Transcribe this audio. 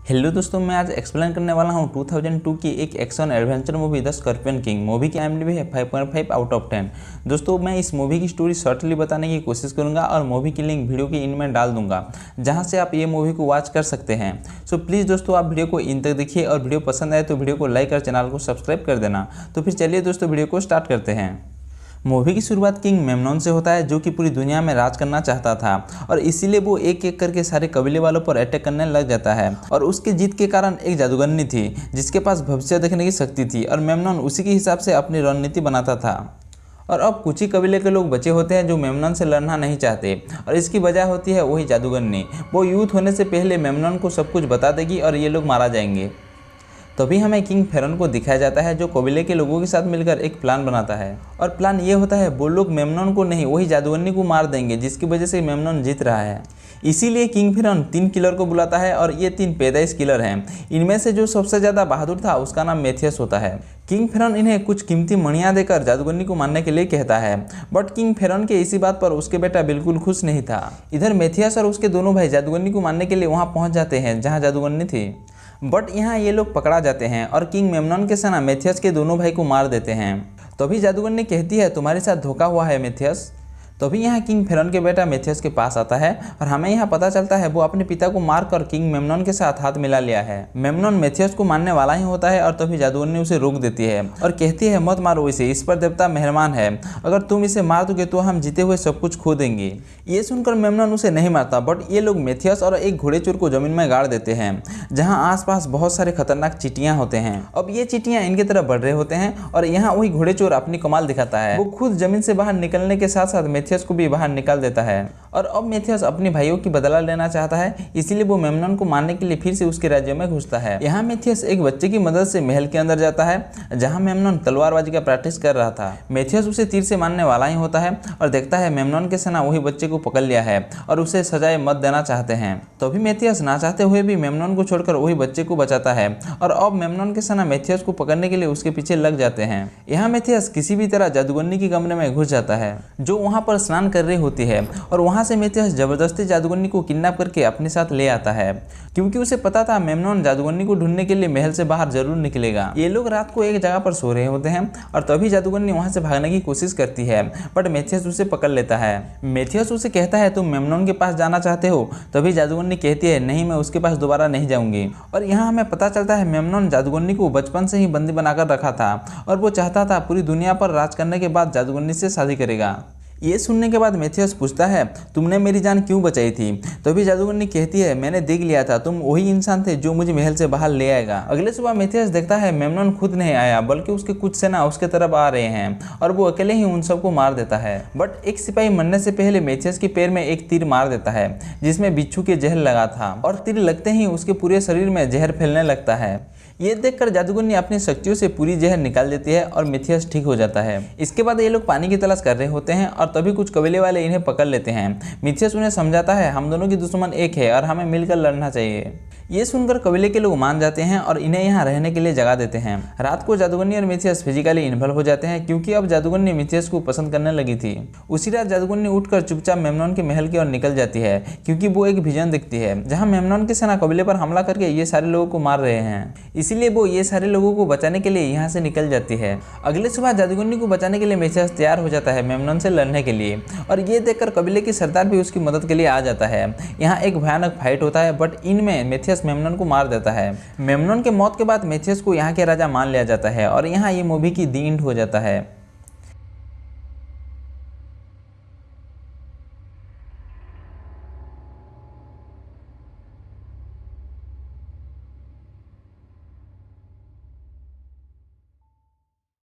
Hello दोस्तों, मैं आज एक्सप्लेन करने वाला हूँ 2002 की एक action adventure movie the scorpion king. Movie की IMDb है 5.5 आउट ऑफ 10। दोस्तों, मैं इस मूवी की स्टोरी शॉर्टली बताने की कोशिश करूंगा और मूवी की लिंक वीडियो के इन में डाल दूंगा, जहां से आप ये मूवी को वॉच कर सकते हैं। सो प्लीज़ दोस्तों, आप वीडियो को इन तक देखिए और वीडियो पसंद आए तो वीडियो को लाइक और चैनल को सब्सक्राइब कर देना। तो फिर चलिए दोस्तों, वीडियो को स्टार्ट करते हैं। मूवी की शुरुआत किंग मेमनॉन से होता है, जो कि पूरी दुनिया में राज करना चाहता था और इसीलिए वो एक एक करके सारे कबीले वालों पर अटैक करने लग जाता है। और उसके जीत के कारण एक जादूगरनी थी जिसके पास भविष्य देखने की शक्ति थी और मेमनॉन उसी के हिसाब से अपनी रणनीति बनाता था। और अब कुछ ही कबीले के लोग बचे होते हैं जो मेमनॉन से लड़ना नहीं चाहते और इसकी वजह होती है वही जादूगरनी। वो यूथ होने से पहले मेमनॉन को सब कुछ बता देगी और ये लोग मारा जाएंगे। तभी हमें किंग फेरन को दिखाया जाता है, जो कबीले के लोगों के साथ मिलकर एक प्लान बनाता है। और प्लान ये होता है वो लोग मेमनॉन को नहीं, वही जादूगरनी को मार देंगे, जिसकी वजह से मेमनॉन जीत रहा है। इसीलिए किंग फेरन 3 किलर को बुलाता है और ये 3 पैदाइश किलर हैं। इनमें से जो सबसे ज़्यादा बहादुर था उसका नाम मेथियस होता है। किंग फेरन इन्हें कुछ कीमती मणियाँ देकर जादूगरनी को मारने के लिए कहता है, बट किंग फेरन के इसी बात पर उसके बेटा बिल्कुल खुश नहीं था। इधर मेथियस और उसके दोनों भाई जादूगरनी को मारने के लिए वहाँ पहुँच जाते हैं जहाँ जादूगरनी थी, बट यहाँ ये लोग पकड़ा जाते हैं और किंग मेमनॉन के सेना मेथियस के दोनों भाई को मार देते हैं। तभी जादूगरनी कहती है तुम्हारे साथ धोखा हुआ है मेथियस। तभी यहाँ किंग फेरन के बेटा मेथियस के पास आता है और हमें यहाँ पता चलता है वो अपने पिता को मारकर किंग मेमनॉन के साथ हाथ मिला लिया है। मेमनॉन मेथियस को मारने वाला ही होता है और तभी जादूगरनी उसे रोक देती है और कहती है मत मारो इसे, इस पर देवता मेहरबान है, अगर तुम इसे मार दोगे तो हम जीते हुए सब कुछ खो देंगे। ये सुनकर मेमनॉन उसे नहीं मारता, बट ये लोग मेथियस और एक घोड़ेचोर को जमीन में गाड़ देते हैं जहाँ आसपास बहुत सारे खतरनाक चींटियाँ होते हैं। अब ये चींटियाँ इनकी तरफ बढ़ रहे होते हैं और यहाँ वही घोड़ेचोर अपनी कमाल दिखाता है। वो खुद जमीन से बाहर निकलने के साथ साथ मेथियस को भी बाहर निकाल देता है। और अब मेथियस अपने भाइयों की बदला लेना चाहता है, इसीलिए वो मेमनॉन को मारने के लिए फिर से उसके राज्य में घुसता है। यहाँ मेथियस एक बच्चे की मदद से महल के अंदर जाता है जहाँ मेमनॉन तलवारबाजी का प्रैक्टिस कर रहा था। मेथियस उसे तीर से मारने वाला ही होता है और देखता है मेमनॉन के सेना वही बच्चे को पकड़ लिया है और उसे सजाए मत देना चाहते हैं। तभी मेथियस ना चाहते हुए भी मेमनॉन को छोड़कर वही बच्चे को बचाता है और अब मेमनॉन के सेना मेथियस को पकड़ने के लिए उसके पीछे लग जाते हैं। यहाँ मेथियस किसी भी तरह जादूगरनी के कमरे में घुस जाता है जो वहाँ पर स्नान कर रही होती है और वहाँ से मेथियस जबरदस्ती जादूगरनी को किडनैप करके अपने साथ ले आता है, क्योंकि उसे पता था मेमनॉन जादूगरनी को ढूंढने के लिए महल से बाहर जरूर निकलेगा। ये लोग रात को एक जगह पर सो रहे होते हैं और तभी जादूगरनी वहाँ से भागने की कोशिश करती है, बट मेथियस उसे पकड़ लेता है। मेथियस उसे कहता है तुम मेमनॉन के पास जाना चाहते हो। तभी जादूगरनी कहती है नहीं, मैं उसके पास दोबारा नहीं जाऊंगी। और यहाँ हमें पता चलता है मेमनॉन जादूगरनी को बचपन से ही बंदी बनाकर रखा था और वो चाहता था पूरी दुनिया पर राज करने के बाद जादूगरनी से शादी करेगा। ये सुनने के बाद मेथियस पूछता है तुमने मेरी जान क्यों बचाई थी। तभी जादूगरनी कहती है मैंने देख लिया था तुम वही इंसान थे जो मुझे महल से बाहर ले आएगा। अगले सुबह मेथियस देखता है मेमनॉन खुद नहीं आया, बल्कि उसके कुछ सेना उसके तरफ आ रहे हैं और वो अकेले ही उन सबको मार देता है। बट एक सिपाही मरने से पहले मेथियस के पैर में एक तीर मार देता है जिसमें बिच्छू के जहर लगा था और तीर लगते ही उसके पूरे शरीर में जहर फैलने लगता है। ये देखकर जादूगरनी अपनी शक्तियों से पूरी जहर निकाल देती है और मेथियस ठीक हो जाता है। इसके बाद ये लोग पानी की तलाश कर रहे होते हैं और तभी कुछ कबीले वाले इन्हें पकड़ लेते हैं। मेथियस उन्हें समझाता है हम दोनों की दुश्मन एक है और हमें मिलकर लड़ना चाहिए। ये सुनकर कबीले के लोग मान जाते हैं और इन्हें यहाँ रहने के लिए जगह देते हैं। रात को जादूगरनी और मेथियस फिजिकली इन्वॉल्व हो जाते हैं, क्योंकि अब जादूगरनी मेथियस को पसंद करने लगी थी। उसी रात जादूगरनी उठकर चुपचाप मेमनॉन के महल की ओर निकल जाती है, क्योंकि वो एक विजन दिखती है जहाँ मेमनॉन की सेना कबीले पर हमला करके ये सारे लोगों को मार रहे हैं। इसीलिए वो ये सारे लोगों को बचाने के लिए यहाँ से निकल जाती है। अगले सुबह जादूगरनी को बचाने के लिए मेथियस तैयार हो जाता है मेमनॉन से लड़ने के लिए और ये देखकर कबीले के सरदार भी उसकी मदद के लिए आ जाता है। यहाँ एक भयानक फाइट होता है, बट इनमें मेथियस मेमनॉन को मार देता है। मेमनॉन के मौत के बाद मेथियस को यहाँ के राजा मान लिया जाता है और यहाँ ये मूवी की दी एंड हो जाता है।